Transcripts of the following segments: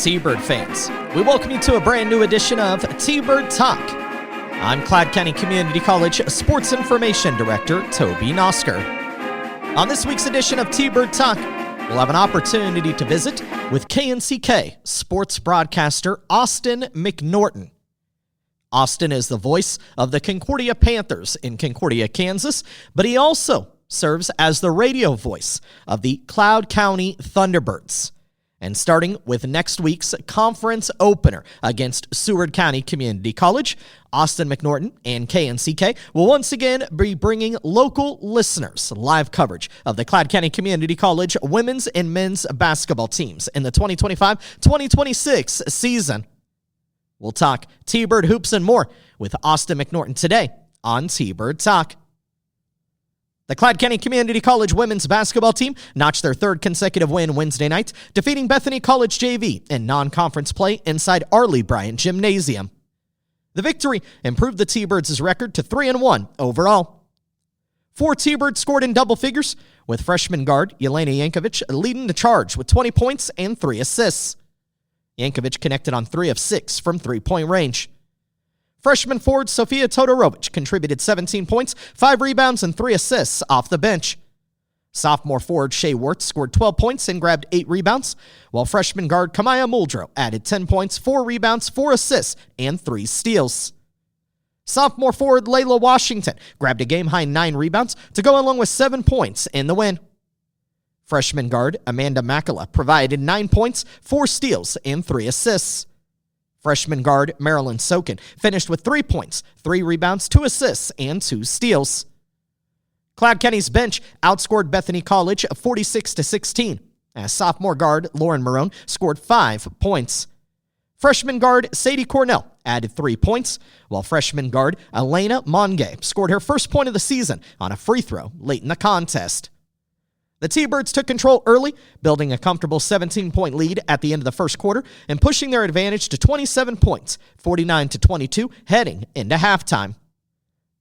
T-Bird fans, we welcome you to a brand new edition of T-Bird Talk. I'm Cloud County Community College Sports Information Director Toby Nosker. On this week's edition of T-Bird Talk, we'll have an opportunity to visit with KNCK sports broadcaster Austin McNorton. Austin is the voice of the Concordia Panthers in Concordia, Kansas, but he also serves as the radio voice of the Cloud County Thunderbirds. And starting with next week's conference opener against Seward County Community College, Austin McNorton and KNCK will once again be bringing local listeners live coverage of the Cloud County Community College women's and men's basketball teams in the 2025-2026 season. We'll talk T-Bird hoops and more with Austin McNorton today on T-Bird Talk. The Cloud County Community College women's basketball team notched their third consecutive win Wednesday night, defeating Bethany College JV in non-conference play inside Arley Bryant Gymnasium. The victory improved the T-Birds' record to 3-1 overall. 4 T-Birds scored in double figures, with freshman guard Yelena Yankovic leading the charge with 20 points and 3 assists. Yankovic connected on 3 of 6 from three-point range. Freshman forward Sofia Todorovic contributed 17 points, 5 rebounds, and 3 assists off the bench. Sophomore forward Shea Wirtz scored 12 points and grabbed 8 rebounds, while freshman guard Kamaya Muldrow added 10 points, 4 rebounds, 4 assists, and 3 steals. Sophomore forward Layla Washington grabbed a game-high 9 rebounds to go along with 7 points in the win. Freshman guard Amanda Makala provided 9 points, 4 steals, and 3 assists. Freshman guard Marilyn Sokin finished with 3 points, 3 rebounds, 2 assists, and 2 steals. Cloud County's bench outscored Bethany College 46-16, as sophomore guard Lauren Marone scored 5 points. Freshman guard Sadie Cornell added 3 points, while freshman guard Elena Monge scored her first point of the season on a free throw late in the contest. The T-Birds took control early, building a comfortable 17-point lead at the end of the first quarter and pushing their advantage to 27 points, 49-22, heading into halftime.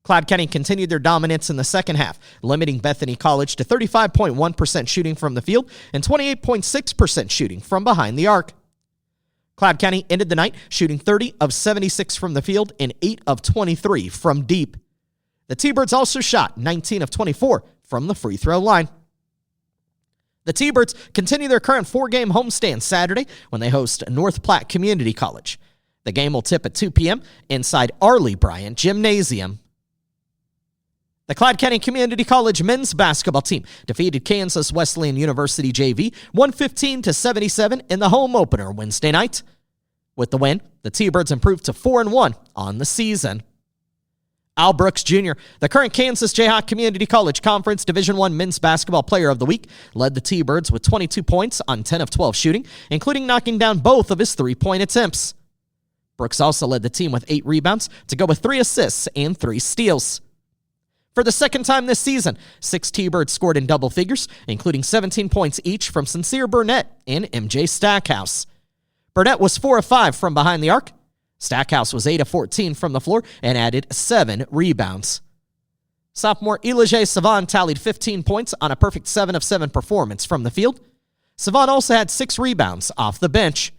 Cloud County continued their dominance in the second half, limiting Bethany College to 35.1% shooting from the field and 28.6% shooting from behind the arc. Cloud County ended the night shooting 30 of 76 from the field and 8 of 23 from deep. The T-Birds also shot 19 of 24 from the free throw line. The T-Birds continue their current 4-game homestand Saturday when they host North Platte Community College. The game will tip at 2 p.m. inside Arley Bryant Gymnasium. The Cloud County Community College men's basketball team defeated Kansas Wesleyan University JV 115-77 in the home opener Wednesday night. With the win, the T-Birds improved to 4-1 on the season. Al Brooks Jr., the current Kansas Jayhawk Community College Conference Division I Men's Basketball Player of the Week, led the T-Birds with 22 points on 10 of 12 shooting, including knocking down both of his 3-point attempts. Brooks also led the team with 8 rebounds to go with 3 assists and 3 steals. For the second time this season, 6 T-Birds scored in double figures, including 17 points each from Sincere Burnett and MJ Stackhouse. Burnett was 4 of 5 from behind the arc. Stackhouse was 8 of 14 from the floor and added 7 rebounds. Sophomore Elijah Savon tallied 15 points on a perfect 7 of 7 performance from the field. Savon also had 6 rebounds off the bench.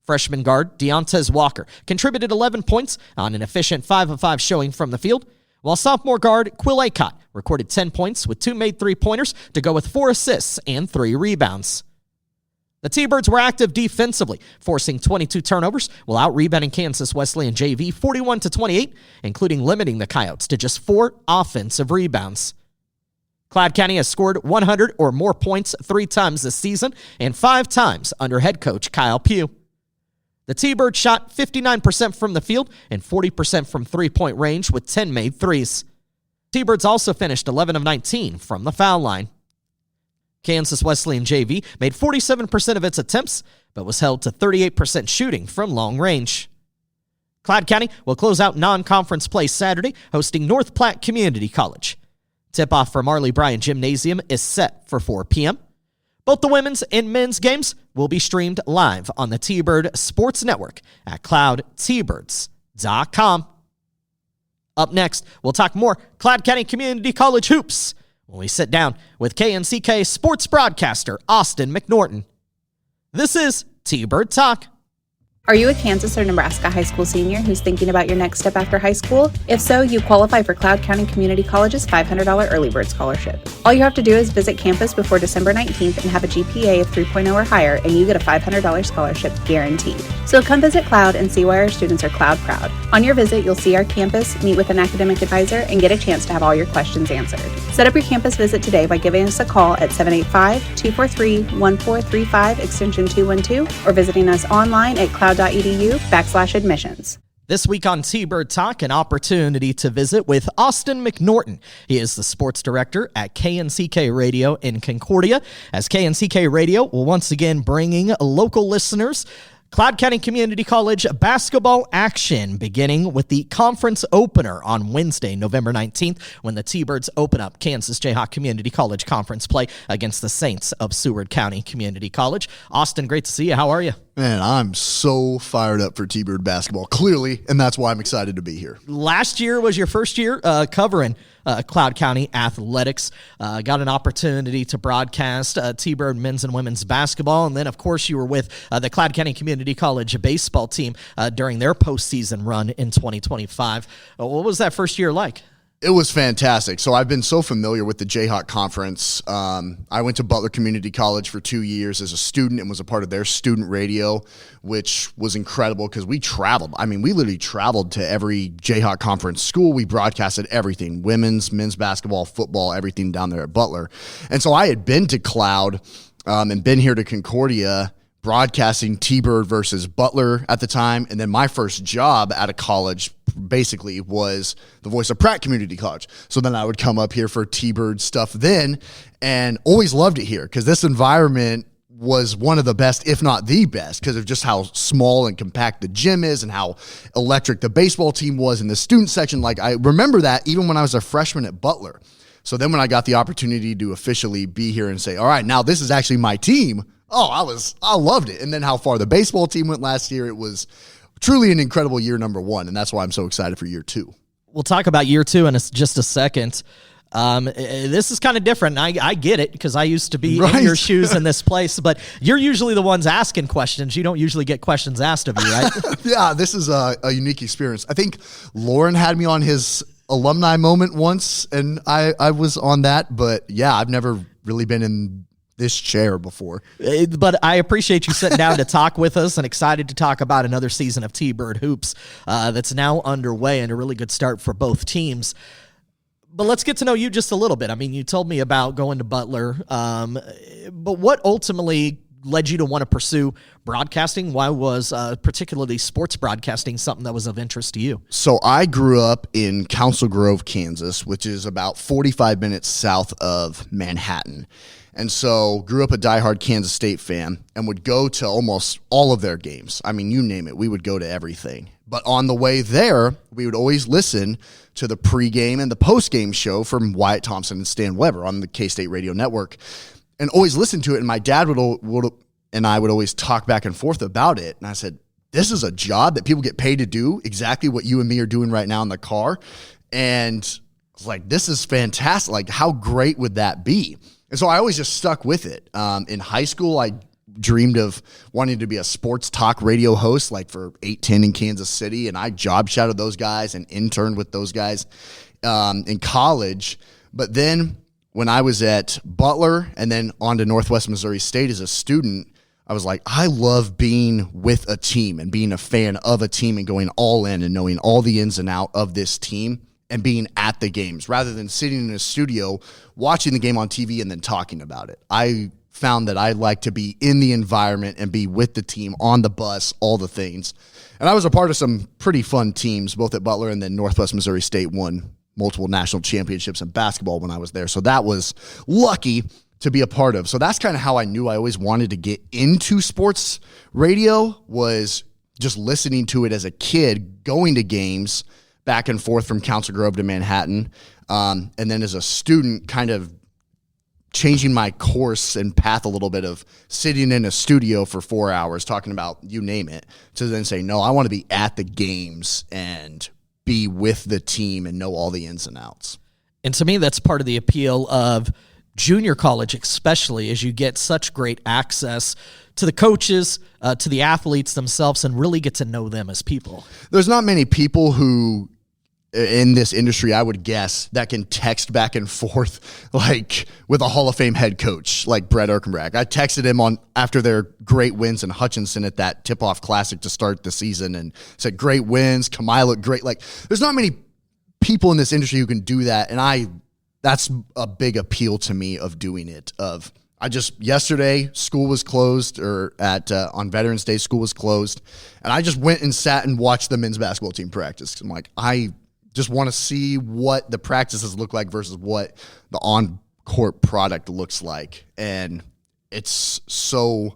Freshman guard Deontez Walker contributed 11 points on an efficient 5 of 5 showing from the field, while sophomore guard Quill Acott recorded 10 points with 2 made 3-pointers to go with 4 assists and 3 rebounds. The T-Birds were active defensively, forcing 22 turnovers while out-rebounding Kansas Wesleyan JV 41-28, including limiting the Coyotes to just 4 offensive rebounds. Cloud County has scored 100 or more points 3 times this season and 5 times under head coach Kyle Pugh. The T-Birds shot 59% from the field and 40% from 3-point range with 10 made threes. T-Birds also finished 11 of 19 from the foul line. Kansas Wesleyan JV made 47% of its attempts, but was held to 38% shooting from long range. Cloud County will close out non-conference play Saturday, hosting North Platte Community College. Tip-off from Arley Bryant Gymnasium is set for 4 p.m. Both the women's and men's games will be streamed live on the T-Bird Sports Network at cloudtbirds.com. Up next, we'll talk more Cloud County Community College hoops when we sit down with KNCK sports broadcaster Austin McNorton. This is T-Bird Talk. Are you a Kansas or Nebraska high school senior who's thinking about your next step after high school? If so, you qualify for Cloud County Community College's $500 Early Bird Scholarship. All you have to do is visit campus before December 19th and have a GPA of 3.0 or higher, and you get a $500 scholarship guaranteed. So come visit Cloud and see why our students are Cloud proud. On your visit, you'll see our campus, meet with an academic advisor, and get a chance to have all your questions answered. Set up your campus visit today by giving us a call at 785-243-1435 extension 212 or visiting us online at cloud.edu/admissions. This week on T-Bird Talk, an opportunity to visit with Austin McNorton. He is the sports director at KNCK Radio in Concordia, as KNCK Radio will once again bringing local listeners Cloud County Community College basketball action, beginning with the conference opener on Wednesday, November 19th, when the T-Birds open up Kansas Jayhawk Community College conference play against the Saints of Seward County Community College. Austin, great to see you. How are you? Man, I'm so fired up for T-Bird basketball, clearly, and that's why I'm excited to be here. Last year was your first year covering Cloud County athletics. Got an opportunity to broadcast T-Bird men's and women's basketball, and then, of course, you were with the Cloud County Community College baseball team during their postseason run in 2025. What was that first year like? It was fantastic. So I've been so familiar with the Jayhawk Conference. I went to Butler Community College for 2 years as a student and was a part of their student radio, which was incredible because we traveled. I mean, we literally traveled to every Jayhawk Conference school. We broadcasted everything, women's, men's basketball, football, everything down there at Butler. And so I had been to Cloud and been here to Concordia broadcasting T-Bird versus Butler at the time. And then my first job out of college basically was the voice of Pratt Community College. So then I would come up here for T-Bird stuff then and always loved it here because this environment was one of the best, if not the best, because of just how small and compact the gym is and how electric the baseball team was in the student section. Like, I remember that even when I was a freshman at Butler. So then when I got the opportunity to officially be here and say, all right, now this is actually my team, I loved it. And then how far the baseball team went last year, it was truly an incredible year number one, and that's why I'm so excited for year two. We'll talk about year two in just a second. This is kind of different. I get it because I used to be in your shoes in this place, but you're usually the ones asking questions. You don't usually get questions asked of you, right? Yeah, this is a unique experience. I think Lauren had me on his alumni moment once, and I was on that, but yeah, I've never really been in this chair before. But I appreciate you sitting down to talk with us and excited to talk about another season of T-Bird Hoops that's now underway and a really good start for both teams. But let's get to know you just a little bit. I mean, you told me about going to Butler, but what ultimately led you to want to pursue broadcasting? Why was particularly sports broadcasting something that was of interest to you? So I grew up in Council Grove, Kansas, which is about 45 minutes south of Manhattan. And so grew up a diehard Kansas State fan and would go to almost all of their games. I mean, you name it, we would go to everything. But on the way there, we would always listen to the pregame and the postgame show from Wyatt Thompson and Stan Weber on the K-State Radio Network, and always listen to it. And my dad would and I would always talk back and forth about it. And I said, this is a job that people get paid to do, exactly what you and me are doing right now in the car. And I was like, this is fantastic. Like, how great would that be? And so I always just stuck with it. In high school, I dreamed of wanting to be a sports talk radio host, like for 810 in Kansas City, and I job shadowed those guys and interned with those guys in college. But then when I was at Butler and then on to Northwest Missouri State as a student, I was like, I love being with a team and being a fan of a team and going all in and knowing all the ins and out of this team and being at the games rather than sitting in a studio watching the game on TV and then talking about it. I found that I like to be in the environment and be with the team on the bus, all the things. And I was a part of some pretty fun teams, both at Butler and then Northwest Missouri State won multiple national championships in basketball when I was there. So that was lucky to be a part of. So that's kind of how I knew I always wanted to get into sports radio, was just listening to it as a kid, going to games back and forth from Council Grove to Manhattan. And then as a student, kind of changing my course and path a little bit of sitting in a studio for 4 hours talking about you name it, to then say, no, I want to be at the games and be with the team and know all the ins and outs. And to me, that's part of the appeal of junior college especially, as you get such great access to the coaches, to the athletes themselves, and really get to know them as people. There's not many people who in this industry, I would guess, that can text back and forth like with a Hall of Fame head coach like Brett Erkenbrach. I texted him on after their great wins in Hutchinson at that tip-off classic to start the season and said, great wins, Kamai looked great. Like, there's not many people in this industry who can do that, and that's a big appeal to me of doing it. Yesterday, school was closed, or on Veterans Day, school was closed, and I just went and sat and watched the men's basketball team practice. I'm like, I just want to see what the practices look like versus what the on-court product looks like. And it's so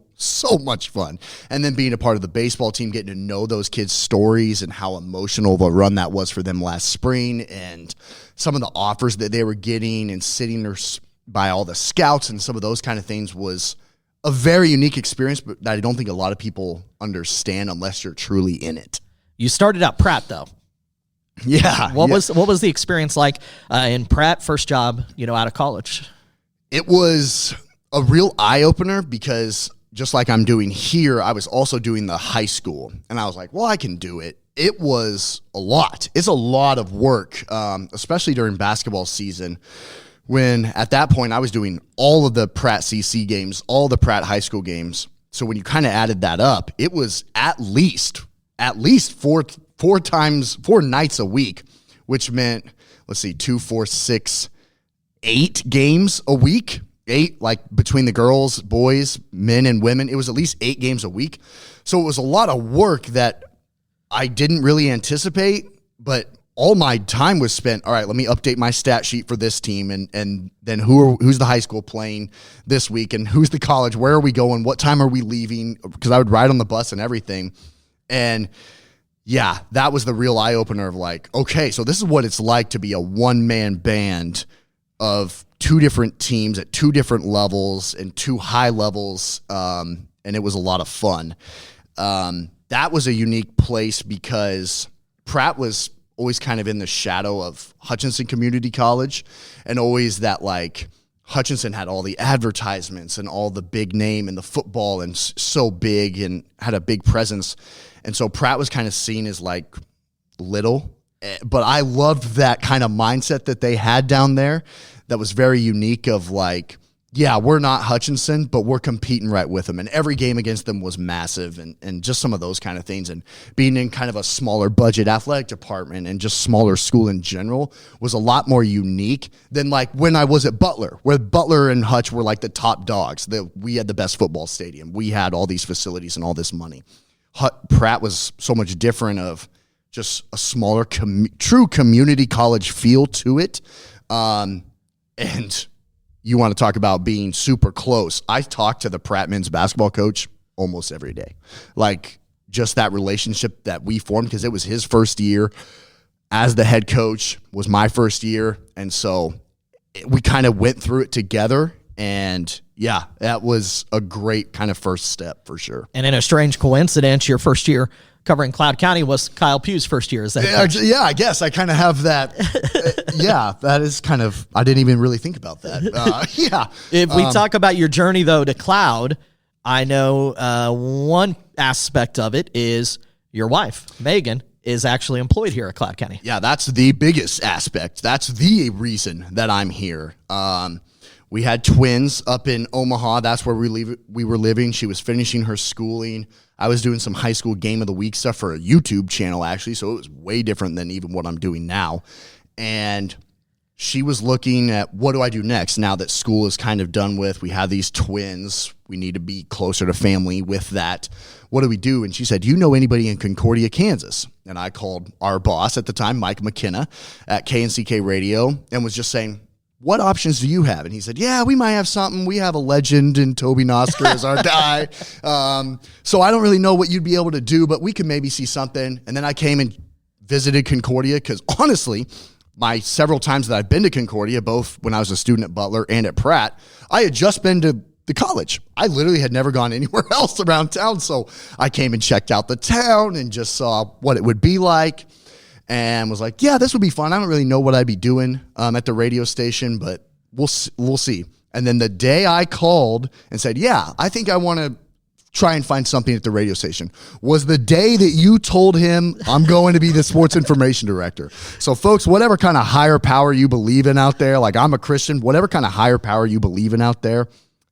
much fun. And then being a part of the baseball team, getting to know those kids' stories and how emotional of a run that was for them last spring, and some of the offers that they were getting, and sitting there by all the scouts and some of those kind of things was a very unique experience, but that I don't think a lot of people understand unless you're truly in it. You started out Pratt, though. Yeah. What was the experience like in Pratt, first job, out of college? It was a real eye-opener because just like I'm doing here, I was also doing the high school. And I was like, well, I can do it. It was a lot. It's a lot of work, especially during basketball season, when at that point I was doing all of the Pratt CC games, all the Pratt high school games. So when you kind of added that up, it was at least four nights a week, which meant, 2, 4, 6, 8 games a week. 8, like between the girls, boys, men, and women. It was at least 8 games a week. So it was a lot of work that I didn't really anticipate, but all my time was spent, all right, let me update my stat sheet for this team, and then who's the high school playing this week, and who's the college, where are we going, what time are we leaving, because I would ride on the bus and everything. And yeah, that was the real eye-opener of like, okay, so this is what it's like to be a one-man band of 2 different teams at 2 different levels and 2 high levels, and it was a lot of fun. That was a unique place because Pratt was always kind of in the shadow of Hutchinson Community College, and always that like Hutchinson had all the advertisements and all the big name and the football and so big and had a big presence. And so Pratt was kind of seen as like little, but I loved that kind of mindset that they had down there that was very unique of like, yeah, we're not Hutchinson, but we're competing right with them. And every game against them was massive, and just some of those kind of things. And being in kind of a smaller budget athletic department and just smaller school in general was a lot more unique than like when I was at Butler, where Butler and Hutch were like the top dogs. We had the best football stadium. We had all these facilities and all this money. Pratt was so much different, of just a smaller, true community college feel to it. And you want to talk about being super close. I talk to the Pratt men's basketball coach almost every day. Like, just that relationship that we formed, because it was his first year as the head coach, was my first year. And so we kind of went through it together. And yeah, that was a great kind of first step for sure. And in a strange coincidence, your first year covering Cloud County was Kyle Pugh's first year as that coach. Yeah, I guess I kind of have that. Yeah, that is kind of, I didn't even really think about that. Yeah. If we talk about your journey, though, to Cloud, I know one aspect of it is your wife, Megan, is actually employed here at Cloud County. Yeah, that's the biggest aspect. That's the reason that I'm here. We had twins up in Omaha. That's where we were living. She was finishing her schooling. I was doing some high school game of the week stuff for a YouTube channel, actually, so it was way different than even what I'm doing now. And she was looking at, what do I do next now that school is kind of done with? We have these twins. We need to be closer to family with that. What do we do? And she said, do you know anybody in Concordia, Kansas? And I called our boss at the time, Mike McKenna, at KNCK Radio, and was just saying, what options do you have? And he said, yeah, we might have something. We have a legend in Toby Nosker as our guy. So I don't really know what you'd be able to do, but we could maybe see something. And then I came and visited Concordia, because honestly, my several times that I've been to Concordia, both when I was a student at Butler and at Pratt, I had just been to the college. I literally had never gone anywhere else around town. So I came and checked out the town and just saw what it would be like. And was like, yeah, this would be fun. I don't really know what I'd be doing at the radio station, but we'll see. And then the day I called and said, yeah, I think I want to try and find something at the radio station, was the day that you told him I'm going to be the sports information director. So folks, whatever kind of higher power you believe in out there, like I'm a Christian, whatever kind of higher power you believe in out there,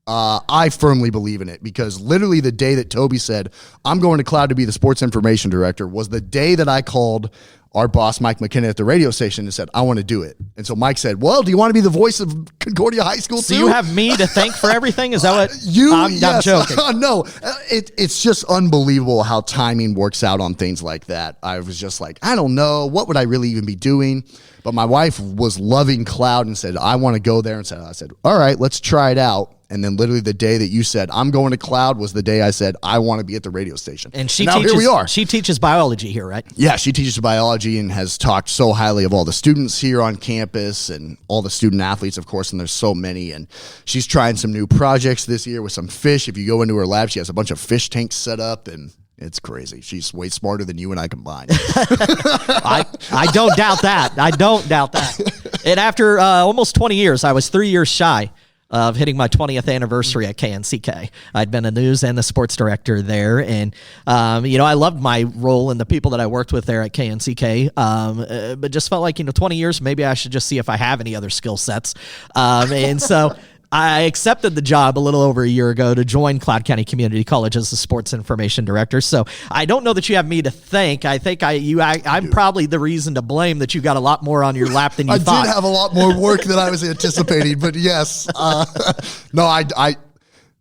I firmly believe in it, because literally the day that Toby said, I'm going to Cloud to be the sports information director, was the day that I called our boss, Mike McKinnon, at the radio station and said, I want to do it. And so Mike said, well, do you want to be the voice of Concordia High School So too? you have me to thank for everything? Is that what? I'm joking. No, it's just unbelievable how timing works out on things like that. I was just like, I don't know. What would I really even be doing? But my wife was loving Cloud and said, I want to go there. And I said, all right, let's try it out. And then literally the day that you said, I'm going to Cloud, was the day I said, I want to be at the radio station. And now here we are. She teaches biology here, right? Yeah, she teaches biology and has talked so highly of all the students here on campus and all the student athletes, of course, and there's so many. And she's trying some new projects this year with some fish. If you go into her lab, she has a bunch of fish tanks set up, and it's crazy. She's way smarter than you and I combined. I don't doubt that. I don't doubt that. And after almost 20 years, I was 3 years shy of hitting my 20th anniversary at KNCK. I'd been a news and the sports director there, and I loved my role and the people that I worked with there at KNCK, but just felt like 20 years, maybe I should just see if I have any other skill sets, and so I accepted the job a little over a year ago to join Cloud County Community College as the sports information director. So I don't know that you have me to thank. I think I'm probably the reason to blame that you got a lot more on your lap than you thought. I did have a lot more work than I was anticipating, but yes.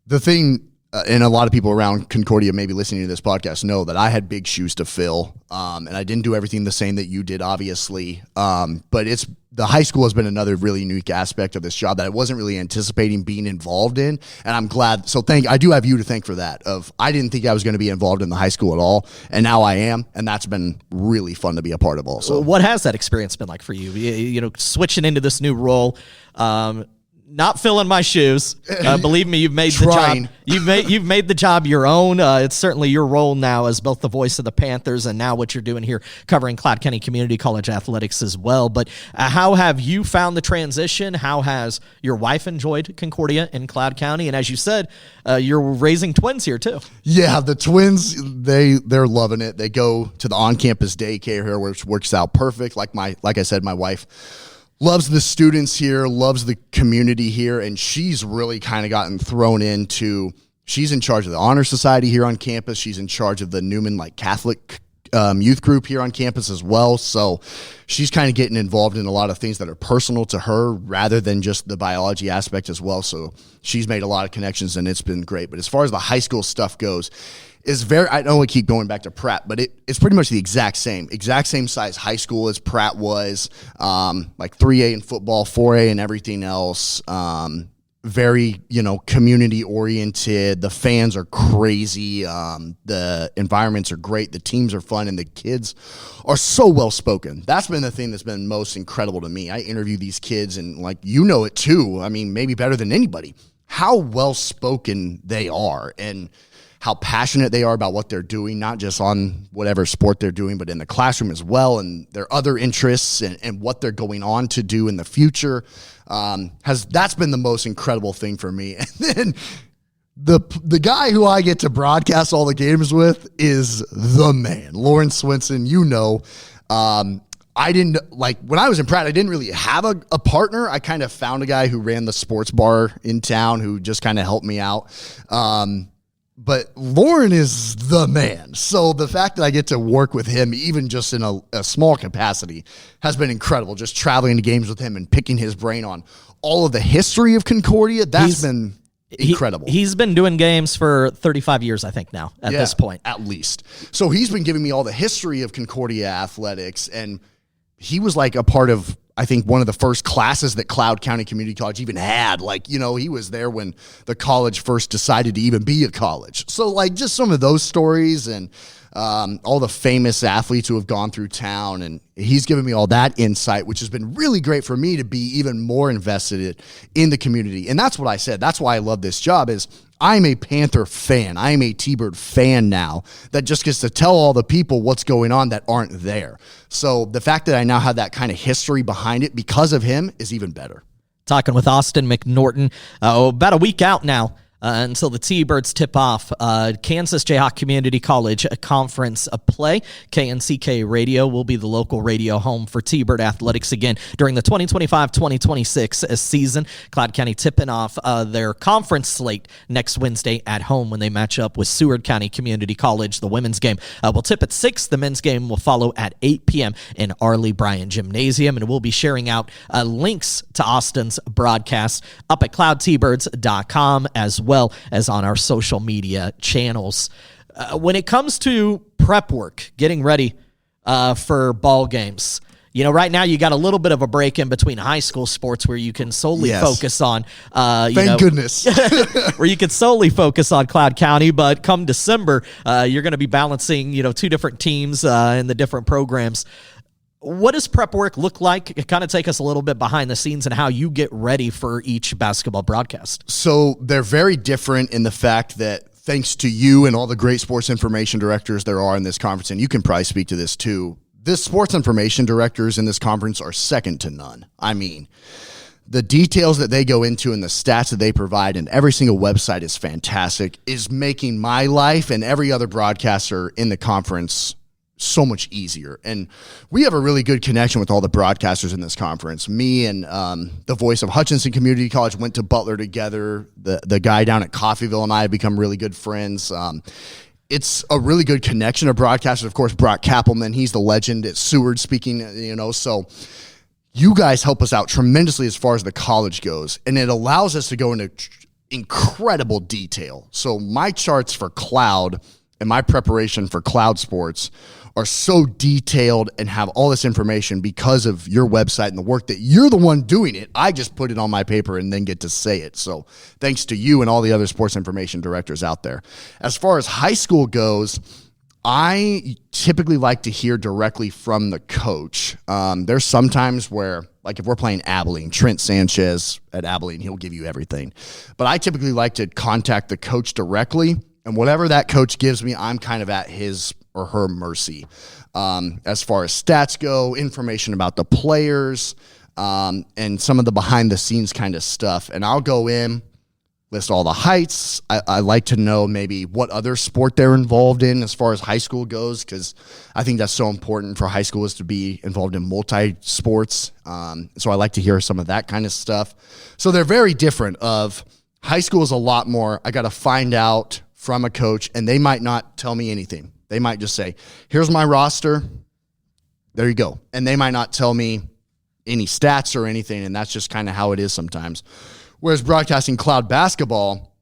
The thing, and a lot of people around Concordia maybe listening to this podcast know that I had big shoes to fill, and I didn't do everything the same that you did, obviously, but the high school has been another really unique aspect of this job that I wasn't really anticipating being involved in, and I'm glad. So I do have you to thank for that. I didn't think I was going to be involved in the high school at all, and now I am, and that's been really fun to be a part of also. What has that experience been like for you? Switching into this new role, not filling my shoes. Believe me, you've made the job. You've made the job your own. It's certainly your role now as both the voice of the Panthers and now what you're doing here covering Cloud County Community College athletics as well. But how have you found the transition? How has your wife enjoyed Concordia in Cloud County? And as you said, you're raising twins here too. Yeah, the twins, they're loving it. They go to the on-campus daycare here, which works out perfect. Like I said, my wife loves the students here, loves the community here, and she's really kind of gotten thrown into, she's in charge of the Honor Society here on campus. She's in charge of the Newman Catholic youth group here on campus as well. So she's kind of getting involved in a lot of things that are personal to her rather than just the biology aspect as well. So she's made a lot of connections, and it's been great. But as far as the high school stuff goes, I don't want to keep going back to Pratt, but it's pretty much the exact same size high school as Pratt was, like 3A in football, 4A and everything else. Very, community oriented. The fans are crazy. The environments are great. The teams are fun, and the kids are so well spoken. That's been the thing that's been most incredible to me. I interview these kids, and it too. I mean, maybe better than anybody. How well spoken they are, and how passionate they are about what they're doing, not just on whatever sport they're doing, but in the classroom as well, and their other interests and what they're going on to do in the future. That's been the most incredible thing for me. And then the guy who I get to broadcast all the games with is the man, Lawrence Swinson. I didn't when I was in Pratt, I didn't really have a partner. I kind of found a guy who ran the sports bar in town who just kind of helped me out. But Lauren is the man. So the fact that I get to work with him, even just in a small capacity, has been incredible. Just traveling to games with him and picking his brain on all of the history of Concordia, that's been incredible. He's been doing games for 35 years, I think, now, at this point. At least. So he's been giving me all the history of Concordia athletics, and he was a part of, I think, one of the first classes that Cloud County Community College even had. He was there when the college first decided to even be a college. So, just some of those stories and all the famous athletes who have gone through town. And he's given me all that insight, which has been really great for me to be even more invested in the community. And that's what I said. That's why I love this job is I'm a Panther fan. I'm a T-Bird fan now that just gets to tell all the people what's going on that aren't there. So the fact that I now have that kind of history behind it because of him is even better. Talking with Austin McNorton. About a week out now until the T-Birds tip off Kansas Jayhawk Community College Conference play. KNCK Radio will be the local radio home for T-Bird Athletics again during the 2025-2026 season. Cloud County tipping off their conference slate next Wednesday at home when they match up with Seward County Community College. The women's game will tip at 6. The men's game will follow at 8 p.m. in Arley Bryan Gymnasium, and we'll be sharing out links to Austin's broadcast up at cloudtbirds.com as well as on our social media channels. When it comes to prep work, getting ready for ball games, right now you got a little bit of a break in between high school sports where you can solely focus on, Thank goodness. where you can solely focus on Cloud County. But come December, you're going to be balancing, two different teams and the different programs. What does prep work look like? Kind of take us a little bit behind the scenes and how you get ready for each basketball broadcast. So they're very different in the fact that thanks to you and all the great sports information directors there are in this conference, and you can probably speak to this too, the sports information directors in this conference are second to none. I mean, the details that they go into and the stats that they provide, and every single website is fantastic, is making my life and every other broadcaster in the conference so much easier. And we have a really good connection with all the broadcasters in this conference. Me and the voice of Hutchinson Community College went to Butler together. The guy down at Coffeyville and I have become really good friends. It's a really good connection of broadcasters. Of course, Brock Kappelman, he's the legend at Seward speaking, so you guys help us out tremendously as far as the college goes, and it allows us to go into incredible detail. So my charts for Cloud and my preparation for Cloud Sports are so detailed and have all this information because of your website and the work that you're the one doing it. I just put it on my paper and then get to say it. So thanks to you and all the other sports information directors out there. As far as high school goes, I typically like to hear directly from the coach. There's sometimes where, like if we're playing Abilene, Trent Sanchez at Abilene, he'll give you everything. But I typically like to contact the coach directly, and whatever that coach gives me, I'm kind of at his or her mercy. As far as stats go, information about the players, and some of the behind-the-scenes kind of stuff. And I'll go in, list all the heights. I like to know maybe what other sport they're involved in as far as high school goes, because I think that's so important for high schoolers to be involved in multi-sports. So I like to hear some of that kind of stuff. So they're very different. Of high school is a lot more, I got to find out from a coach, and they might not tell me anything. They might just say, here's my roster. There you go. And they might not tell me any stats or anything, and that's just kind of how it is sometimes. Whereas broadcasting Cloud basketball,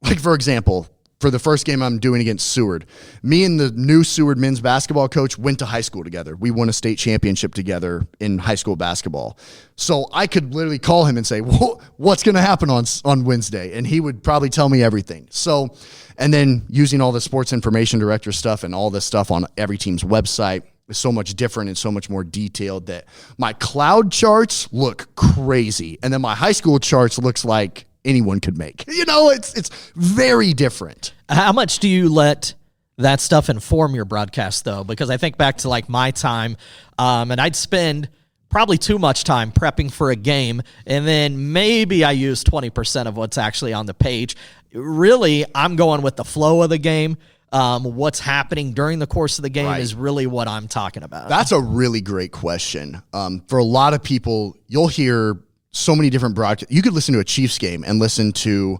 like for example, for the first game I'm doing against Seward, me and the new Seward men's basketball coach went to high school together. We won a state championship together in high school basketball. So I could literally call him and say, what's going to happen on Wednesday? And he would probably tell me everything. So, and then using all the sports information director stuff and all this stuff on every team's website is so much different and so much more detailed that my Cloud charts look crazy. And then my high school charts looks like anyone could make. It's very different. How much do you let that stuff inform your broadcast, though? Because I think back to like my time, and I'd spend probably too much time prepping for a game, and then maybe I use 20% of what's actually on the page. Really, I'm going with the flow of the game. What's happening during the course of the game is really what I'm talking about. That's a really great question. For a lot of people, you'll hear so many different broadcasts. You could listen to a Chiefs game and listen to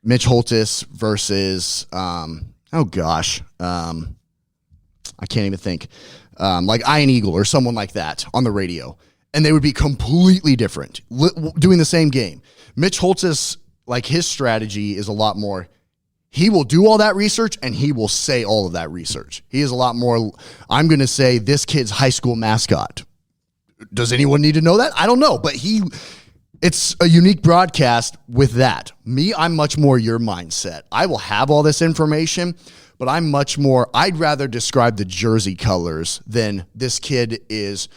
Mitch Holtis versus, I can't even think, like Ian Eagle or someone like that on the radio. And they would be completely different doing the same game. Mitch Holtis, like his strategy is a lot more, he will do all that research and he will say all of that research. He is a lot more, I'm going to say this kid's high school mascot. Does anyone need to know that? I don't know, but it's a unique broadcast with that. Me, I'm much more your mindset. I will have all this information, but I'm much more, I'd rather describe the jersey colors than this kid is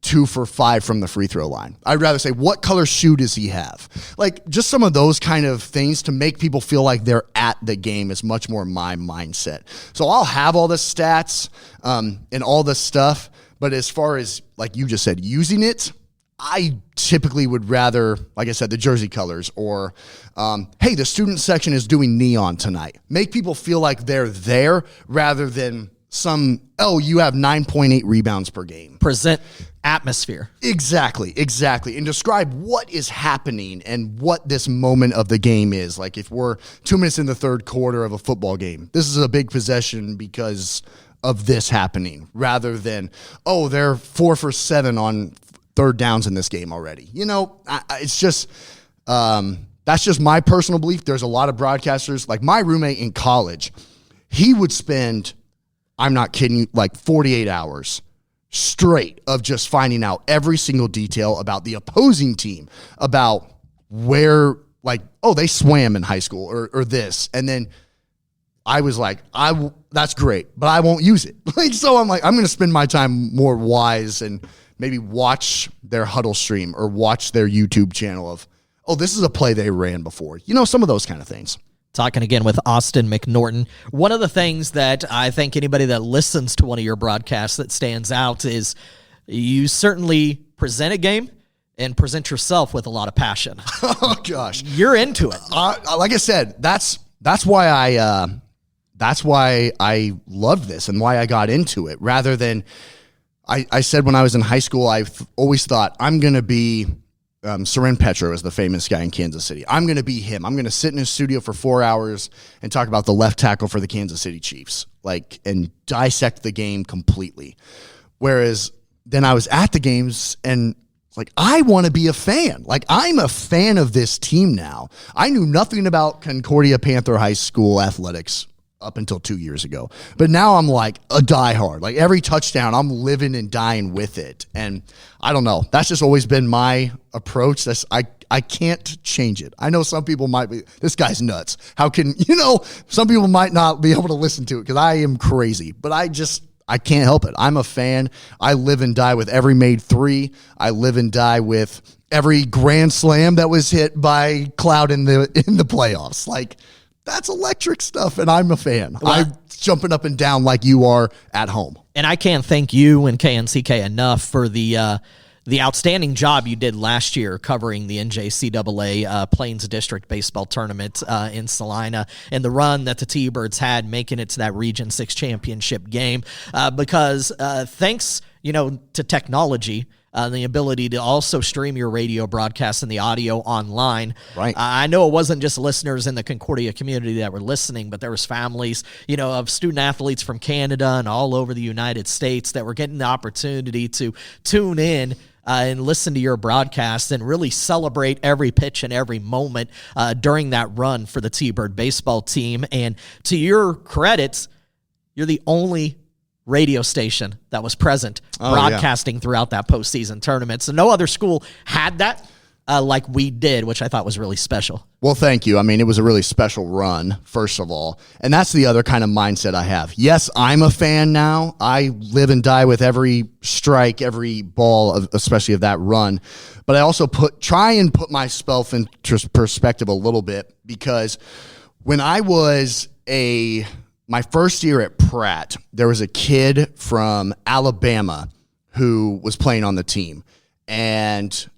2 for 5 from the free throw line. I'd rather say, what color shoe does he have? Like, just some of those kind of things to make people feel like they're at the game is much more my mindset. So I'll have all the stats and all the stuff, but as far as, like you just said, using it, I typically would rather, like I said, the jersey colors or, hey, the student section is doing neon tonight. Make people feel like they're there rather than you have 9.8 rebounds per game. Present atmosphere. Exactly. And describe what is happening and what this moment of the game is. Like if we're 2 minutes in the third quarter of a football game, this is a big possession because of this happening rather than, they're 4 for 7 on third downs in this game already. It's just, that's just my personal belief. There's a lot of broadcasters, like my roommate in college, he would spend, I'm not kidding you, like 48 hours straight of just finding out every single detail about the opposing team, about where, like, they swam in high school or this. And then I was like, that's great, but I won't use it. So I'm like, I'm going to spend my time more wise and maybe watch their huddle stream or watch their YouTube channel of, this is a play they ran before. Some of those kind of things. Talking again with Austin McNorton. One of the things that I think anybody that listens to one of your broadcasts that stands out is you certainly present a game and present yourself with a lot of passion. Oh, gosh. You're into it. Like I said, that's why I loved this and why I got into it rather than I said when I was in high school, I've always thought I'm going to be Seren Petro is the famous guy in Kansas City. I'm going to be him. I'm going to sit in his studio for 4 hours and talk about the left tackle for the Kansas City Chiefs, and dissect the game completely. Whereas then I was at the games and I want to be a fan. I'm a fan of this team now. I knew nothing about Concordia Panther High School athletics up until 2 years ago. But now I'm like a diehard. Every touchdown, I'm living and dying with it. And I don't know. That's just always been my approach. I can't change it. I know some people might be, this guy's nuts. How can, some people might not be able to listen to it because I am crazy. But I can't help it. I'm a fan. I live and die with every made three. I live and die with every grand slam that was hit by Cloud in the playoffs. That's electric stuff, and I'm a fan. I'm jumping up and down like you are at home. And I can't thank you and KNCK enough for the outstanding job you did last year covering the NJCAA Plains District Baseball Tournament in Salina and the run that the T-Birds had making it to that Region 6 championship game because thanks to technology, the ability to also stream your radio broadcast and the audio online. Right. I know it wasn't just listeners in the Concordia community that were listening, but there was families, of student athletes from Canada and all over the United States that were getting the opportunity to tune in and listen to your broadcast and really celebrate every pitch and every moment during that run for the T-Bird baseball team. And to your credit, you're the only radio station that was present broadcasting throughout that postseason tournament. So no other school had that like we did, which I thought was really special. Well, thank you. I mean, it was a really special run, first of all. And that's the other kind of mindset I have. Yes, I'm a fan now. I live and die with every strike, every ball, especially of that run. But I also try and put myself in perspective a little bit because when I was my first year at Pratt, there was a kid from Alabama who was playing on the team. And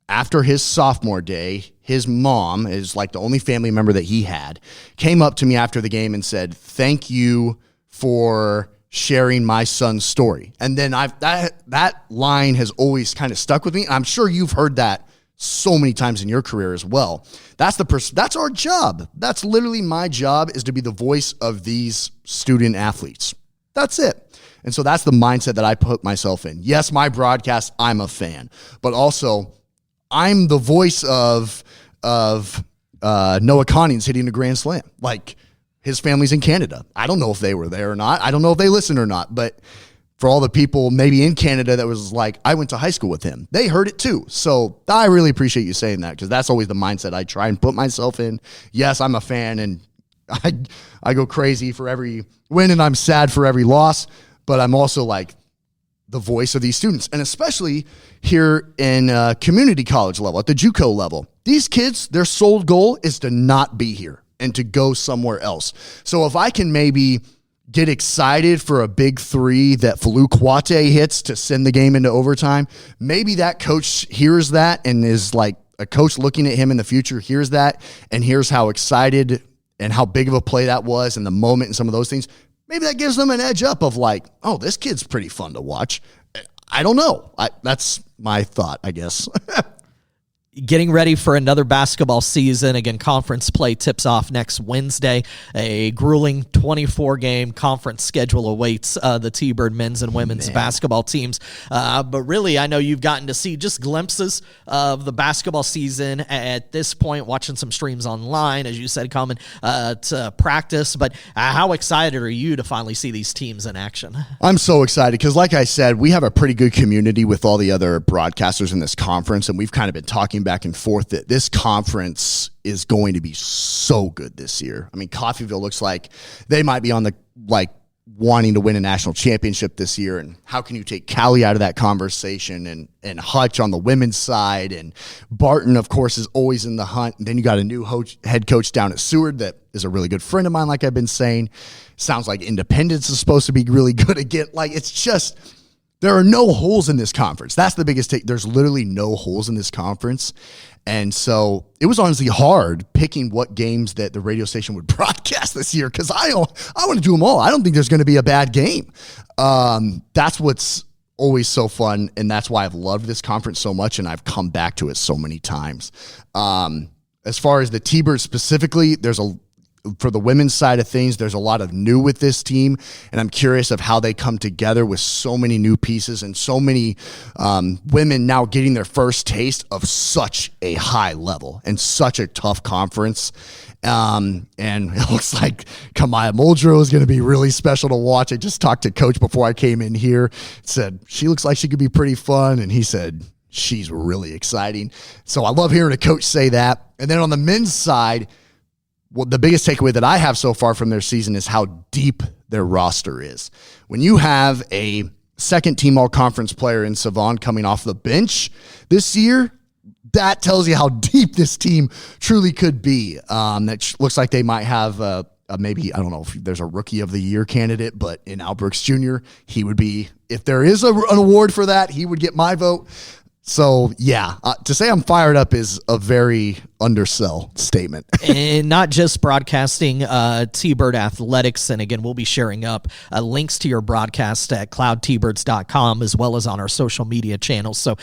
after his sophomore day, his mom is the only family member that he had, came up to me after the game and said, "Thank you for sharing my son's story." And then that line has always kind of stuck with me. I'm sure you've heard that so many times in your career as well. That's our job. That's literally my job, is to be the voice of these student athletes. That's it. And so that's the mindset that I put myself in. Yes, my broadcast, I'm a fan, but also I'm the voice of Noah Connings hitting a grand slam. His family's in Canada. I don't know if they were there or not. I don't know if they listened or not, but for all the people maybe in Canada that was I went to high school with him, they heard it too. So I really appreciate you saying that, because that's always the mindset I try and put myself in. Yes, I'm a fan, and I go crazy for every win, and I'm sad for every loss, but I'm also the voice of these students, and especially here in community college level, at the JUCO level. These kids, their sole goal is to not be here and to go somewhere else. So if I can maybe get excited for a big three that Falu Kwate hits to send the game into overtime. Maybe that coach hears that and is like a coach looking at him in the future, hears that and hears how excited and how big of a play that was and the moment and some of those things. Maybe that gives them an edge up of like, oh, this kid's pretty fun to watch. I don't know. That's my thought, I guess. Getting ready for another basketball season. Again, conference play tips off next Wednesday. A grueling 24-game conference schedule awaits the T-Bird men's and women's basketball teams. But really, I know you've gotten to see just glimpses of the basketball season at this point, watching some streams online, as you said, coming to practice. But how excited are you to finally see these teams in action? I'm so excited because, like I said, we have a pretty good community with all the other broadcasters in this conference, and we've kind of been talking back and forth that this conference is going to be so good this year. I mean, Coffeyville looks like they might be on the wanting to win a national championship this year, and how can you take Cali out of that conversation, and Hutch on the women's side, and Barton, of course, is always in the hunt. And then you got a new head coach down at Seward that is a really good friend of mine, like I've been saying. Sounds like Independence is supposed to be really good again. Like, it's just, there are no holes in this conference. That's the biggest take. There's literally no holes in this conference. And so it was honestly hard picking what games that the radio station would broadcast this year because I want to do them all. I don't think there's going to be a bad game. That's what's always so fun, and that's why I've loved this conference so much, and I've come back to it so many times. As far as the T-Birds specifically, for the women's side of things, there's a lot of new with this team, and I'm curious of how they come together with so many new pieces and so many women now getting their first taste of such a high level and such a tough conference. And it looks like Kamaya Muldrow is going to be really special to watch. I just talked to Coach before I came in here, said she looks like she could be pretty fun, and he said she's really exciting. So I love hearing a coach say that. And then on the men's side, well, the biggest takeaway that I have so far from their season is how deep their roster is. When you have a second-team all-conference player in Savon coming off the bench this year, that tells you how deep this team truly could be. That looks like they might have maybe, I don't know if there's a Rookie of the Year candidate, but in Al Brooks Jr., he would be, if there is an award for that, he would get my vote. So, yeah, to say I'm fired up is a very undersell statement. And not just broadcasting T-Bird Athletics. And again, we'll be sharing up links to your broadcast at cloudtbirds.com as well as on our social media channels. So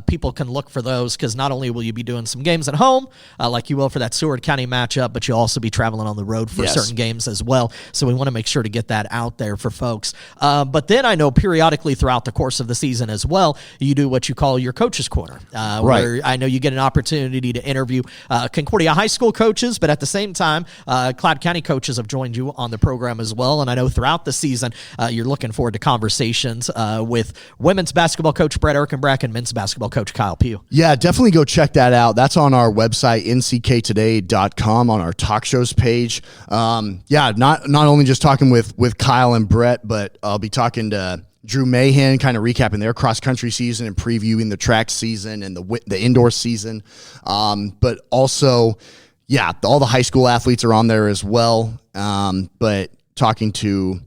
people can look for those because not only will you be doing some games at home like you will for that Seward County matchup, but you'll also be traveling on the road for certain games as well. So we want to make sure to get that out there for folks. But then I know periodically throughout the course of the season as well, you do what you call your Coach's Corner, where I know you get an opportunity to interview Concordia High School coaches, but at the same time, Cloud County coaches have joined you on the program as well. And I know throughout the season, you're looking forward to conversations with women's basketball coach Brett Erkenbrack and men's basketball coach Kyle Pugh. Yeah, definitely go check that out. That's on our website, ncktoday.com, on our talk shows page. Not only just talking with Kyle and Brett, but I'll be talking to Drew Mahan, kind of recapping their cross-country season and previewing the track season and the indoor season. But also, all the high school athletes are on there as well. But talking to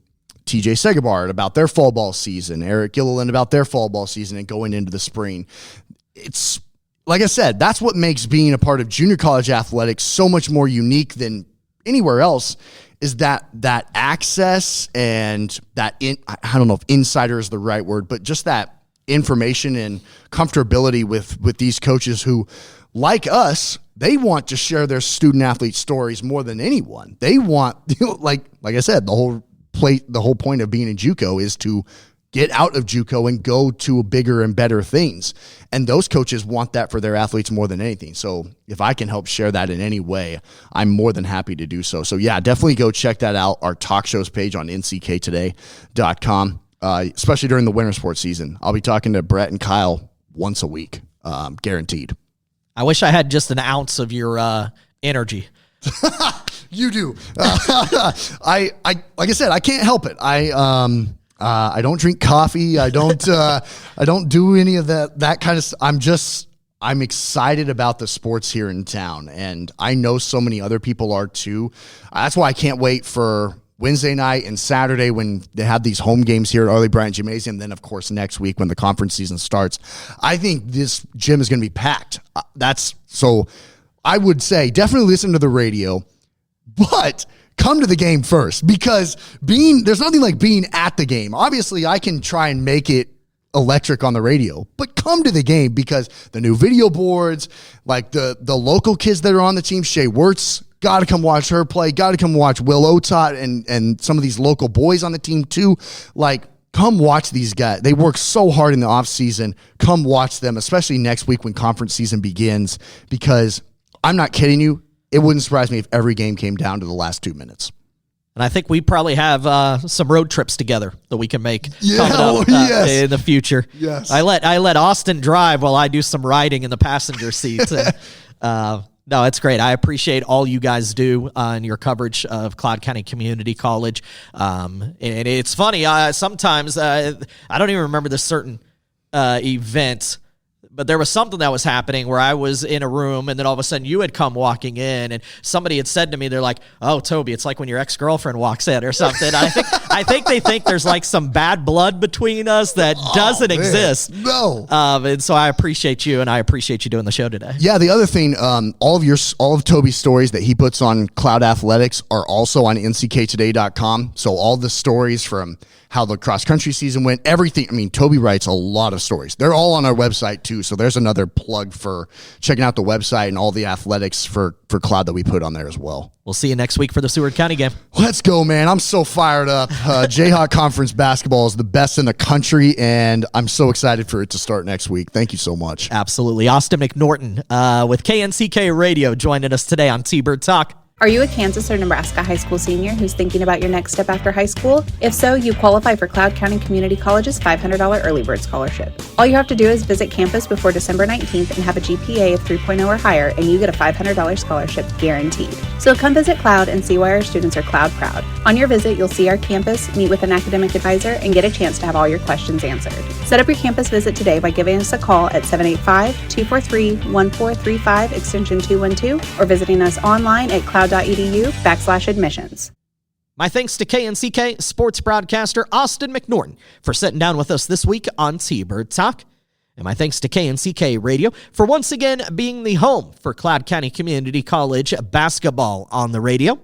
TJ Segabard about their fall ball season, Eric Gilliland about their fall ball season and going into the spring. It's, like I said, that's what makes being a part of junior college athletics so much more unique than anywhere else, is that access and I don't know if insider is the right word, but just that information and comfortability with these coaches who, like us, they want to share their student athlete stories more than anyone. They want, like I said, the whole point of being in JUCO is to get out of JUCO and go to bigger and better things. And those coaches want that for their athletes more than anything. So if I can help share that in any way, I'm more than happy to do so. So yeah, definitely go check that out. Our talk shows page on ncktoday.com, especially during the winter sports season. I'll be talking to Brett and Kyle once a week, guaranteed. I wish I had just an ounce of your energy. You do. I like I said, I can't help it. I don't drink coffee. I don't do any of that kind of stuff. I'm excited about the sports here in town, and I know so many other people are too. That's why I can't wait for Wednesday night and Saturday when they have these home games here at Arley Bryant Gymnasium. Then, of course, next week when the conference season starts. I think this gym is going to be packed. So I would say definitely listen to the radio, but come to the game first, because there's nothing like being at the game. Obviously, I can try and make it electric on the radio, but come to the game, because the new video boards, like the local kids that are on the team, Shea Wirtz, got to come watch her play. Got to come watch Will Otot and some of these local boys on the team too. Like, come watch these guys. They work so hard in the offseason. Come watch them, especially next week when conference season begins, because I'm not kidding you. It wouldn't surprise me if every game came down to the last 2 minutes. And I think we probably have some road trips together that we can make coming up in the future. Yes. I let Austin drive while I do some riding in the passenger seat. No, it's great. I appreciate all you guys do in your coverage of Cloud County Community College. And it's funny, sometimes I don't even remember the certain event, but there was something that was happening where I was in a room, and then all of a sudden you had come walking in, and somebody had said to me, they're like, "Oh, Toby, it's like when your ex-girlfriend walks in or something." I think they think there's like some bad blood between us that doesn't exist. No. And so I appreciate you, and I appreciate you doing the show today. Yeah, the other thing, all of Toby's stories that he puts on Cloud Athletics are also on ncktoday.com. So all the stories from how the cross-country season went, everything. I mean, Toby writes a lot of stories. They're all on our website, too, so there's another plug for checking out the website and all the athletics for Cloud that we put on there as well. We'll see you next week for the Seward County game. Let's go, man. I'm so fired up. Jayhawk Conference basketball is the best in the country, and I'm so excited for it to start next week. Thank you so much. Absolutely. Austin McNorton with KNCK Radio joining us today on T-Bird Talk. Are you a Kansas or Nebraska high school senior who's thinking about your next step after high school? If so, you qualify for Cloud County Community College's $500 early bird scholarship. All you have to do is visit campus before December 19th and have a GPA of 3.0 or higher, and you get a $500 scholarship guaranteed. So come visit Cloud and see why our students are Cloud proud. On your visit, you'll see our campus, meet with an academic advisor, and get a chance to have all your questions answered. Set up your campus visit today by giving us a call at 785-243-1435 extension 212 or visiting us online at cloud.edu/admissions. My thanks to KNCK sports broadcaster Austin McNorton for sitting down with us this week on T-Bird Talk. And my thanks to KNCK Radio for once again being the home for Cloud County Community College basketball on the radio.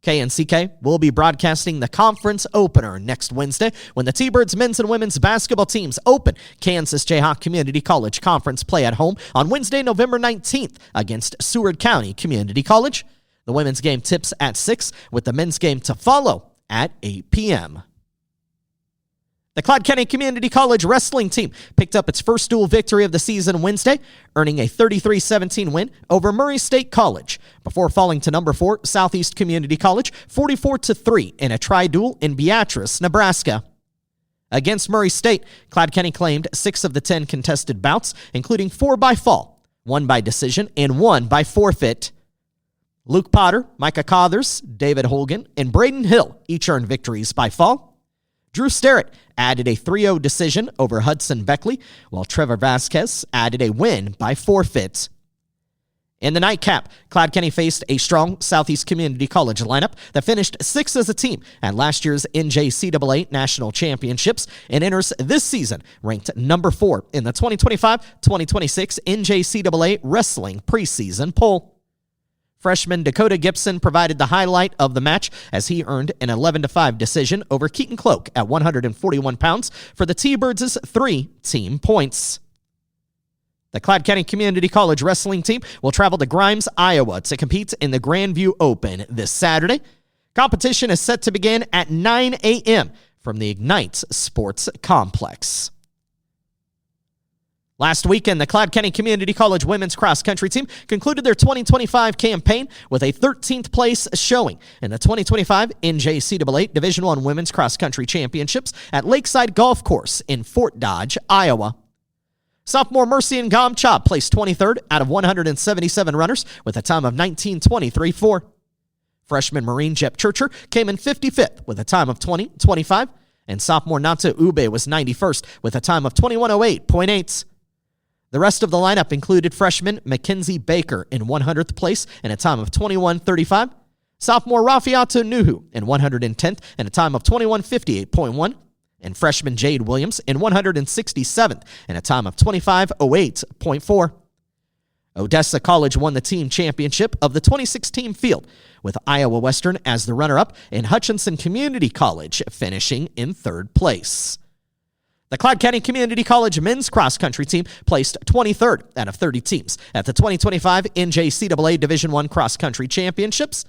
KNCK will be broadcasting the conference opener next Wednesday when the T-Birds men's and women's basketball teams open Kansas Jayhawk Community College conference play at home on Wednesday, November 19th against Seward County Community College. The women's game tips at 6 with the men's game to follow at 8 p.m. The Cloud County Community College wrestling team picked up its first dual victory of the season Wednesday, earning a 33-17 win over Murray State College before falling to number 4 Southeast Community College 44-3 in a tri-duel in Beatrice, Nebraska. Against Murray State, Cloud County claimed 6 of the 10 contested bouts, including 4 by fall, 1 by decision, and 1 by forfeit. Luke Potter, Micah Cothers, David Holgan, and Braden Hill each earned victories by fall. Drew Sterrett added a 3-0 decision over Hudson Beckley, while Trevor Vasquez added a win by forfeit. In the nightcap, Cloud County faced a strong Southeast Community College lineup that finished 6th as a team at last year's NJCAA National Championships and enters this season ranked number 4 in the 2025-2026 NJCAA Wrestling preseason poll. Freshman Dakota Gibson provided the highlight of the match as he earned an 11-5 decision over Keaton Cloak at 141 pounds for the T-Birds' 3 team points. The Cloud County Community College wrestling team will travel to Grimes, Iowa to compete in the Grandview Open this Saturday. Competition is set to begin at 9 a.m. from the Ignite Sports Complex. Last weekend, the Cloud County Community College women's cross-country team concluded their 2025 campaign with a 13th place showing in the 2025 NJCAA Division I Women's Cross-Country Championships at Lakeside Golf Course in Fort Dodge, Iowa. Sophomore Mercy Ngomchop placed 23rd out of 177 runners with a time of 19:23.4. Freshman Maureen Jep Churcher came in 55th with a time of 20:25, and sophomore Nanta Ube was 91st with a time of 21:08.8. The rest of the lineup included freshman Mackenzie Baker in 100th place in a time of 21:35, Sophomore Rafiato Nuhu in 110th and a time of 21:58.1. And freshman Jade Williams in 167th and a time of 25:08.4. Odessa College won the team championship of the 2016 field, with Iowa Western as the runner-up and Hutchinson Community College finishing in third place. The Cloud County Community College men's cross-country team placed 23rd out of 30 teams at the 2025 NJCAA Division I cross-country championships.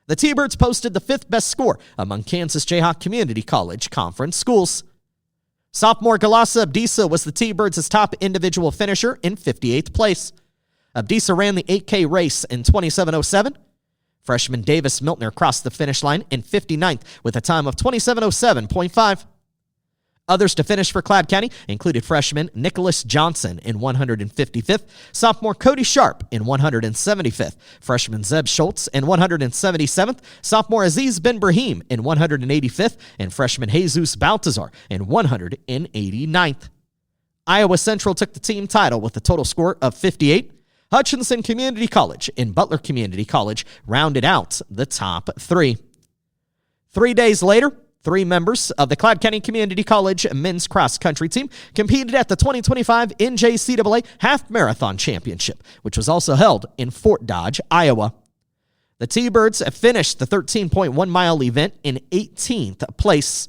The T-Birds posted the fifth best score among Kansas Jayhawk Community College conference schools. Sophomore Galasa Abdisa was the T-Birds' top individual finisher in 58th place. Abdisa ran the 8K race in 27:07. Freshman Davis Miltner crossed the finish line in 59th with a time of 27:07.5. Others to finish for Cloud County included freshman Nicholas Johnson in 155th, sophomore Cody Sharp in 175th, freshman Zeb Schultz in 177th, sophomore Aziz Ben Brahim in 185th, and freshman Jesus Baltazar in 189th. Iowa Central took the team title with a total score of 58. Hutchinson Community College and Butler Community College rounded out the top three. 3 days later, 3 members of the Cloud County Community College men's cross-country team competed at the 2025 NJCAA Half Marathon Championship, which was also held in Fort Dodge, Iowa. The T-Birds finished the 13.1-mile event in 18th place.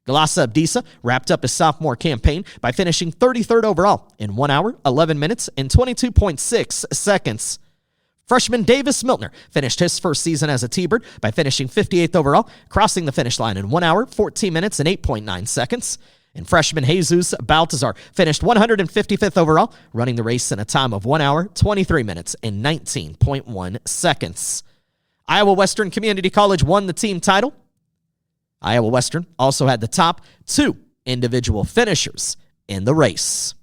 Galasa Abdisa wrapped up his sophomore campaign by finishing 33rd overall in 1 hour, 11 minutes, and 22.6 seconds. Freshman Davis Miltner finished his first season as a T-Bird by finishing 58th overall, crossing the finish line in 1 hour, 14 minutes, and 8.9 seconds. And freshman Jesus Baltazar finished 155th overall, running the race in a time of 1 hour, 23 minutes, and 19.1 seconds. Iowa Western Community College won the team title. Iowa Western also had the top 2 individual finishers in the race.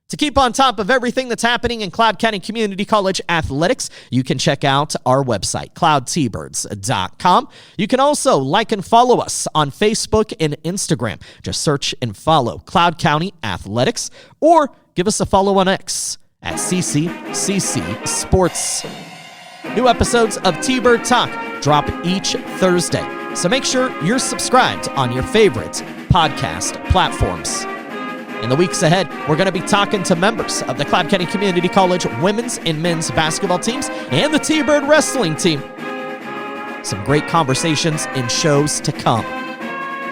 To keep on top of everything that's happening in Cloud County Community College athletics, you can check out our website, cloudtbirds.com. You can also like and follow us on Facebook and Instagram. Just search and follow Cloud County Athletics, or give us a follow on X at CCCC Sports. New episodes of T-Bird Talk drop each Thursday, so make sure you're subscribed on your favorite podcast platforms. In the weeks ahead, we're going to be talking to members of the Cloud County Community College women's and men's basketball teams and the T-Bird wrestling team. Some great conversations and shows to come.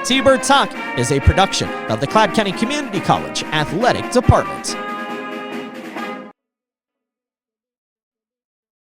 T-Bird Talk is a production of the Cloud County Community College Athletic Department.